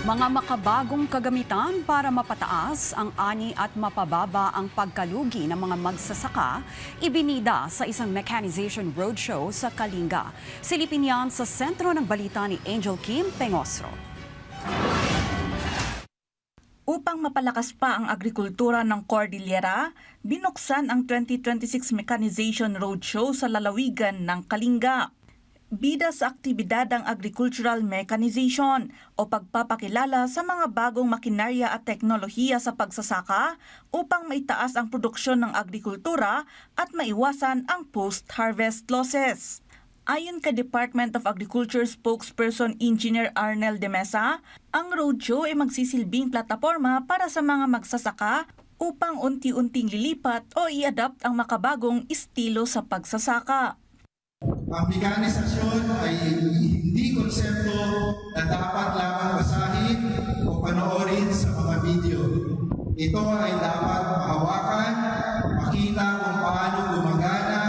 Mga makabagong kagamitan para mapataas ang ani at mapababa ang pagkalugi ng mga magsasaka, ibinida sa isang mechanization roadshow sa Kalinga. Silipin yan sa sentro ng balita ni Angel Kim Pengosro. Upang mapalakas pa ang agrikultura ng Cordillera, binuksan ang 2026 Mechanization Roadshow sa lalawigan ng Kalinga. Bida sa aktibidad ang agricultural mechanization o pagpapakilala sa mga bagong makinarya at teknolohiya sa pagsasaka upang maitaas ang produksyon ng agrikultura at maiwasan ang post-harvest losses. Ayon kay Department of Agriculture spokesperson Engineer Arnel de Mesa, ang roadshow ay magsisilbing plataforma para sa mga magsasaka upang unti-unting lilipat o i-adapt ang makabagong estilo sa pagsasaka. Ang mekanisasyon ay hindi konsepto na dapat lamang basahin o panoorin sa mga video. Ito ay dapat mahawakan, makita kung paano gumagana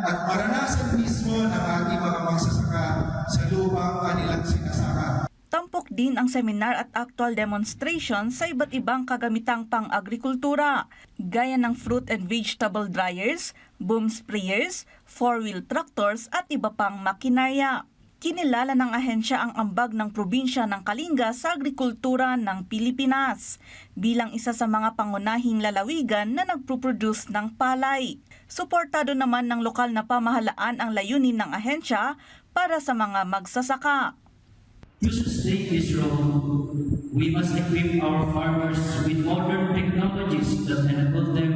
at maranasan mismo ng ating mga magsasaka sa lupang kanilang sinasaka. Tampok din ang seminar at actual demonstration sa iba't ibang kagamitang pang-agrikultura, gaya ng fruit and vegetable dryers, boom sprayers, four-wheel tractors at iba pang makinarya. Kinilala ng ahensya ang ambag ng probinsya ng Kalinga sa agrikultura ng Pilipinas bilang isa sa mga pangunahing lalawigan na nagproproduce ng palay. Suportado naman ng lokal na pamahalaan ang layunin ng ahensya para sa mga magsasaka. To sustain this role, we must equip our farmers with modern technologies that enable them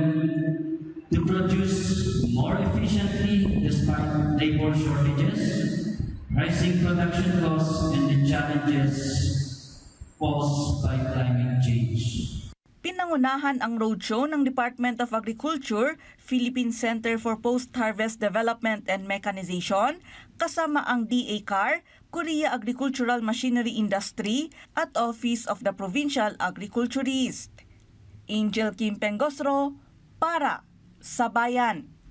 to produce more efficiently despite labor shortages, rising production costs, and the challenges posed by climate change. Pinangunahan ang roadshow ng Department of Agriculture, Philippine Center for Post-Harvest Development and Mechanization, kasama ang DA-CAR, Korea Agricultural Machinery Industry at Office of the Provincial Agriculturist. Angel Kim Pengosro para sa Bayan.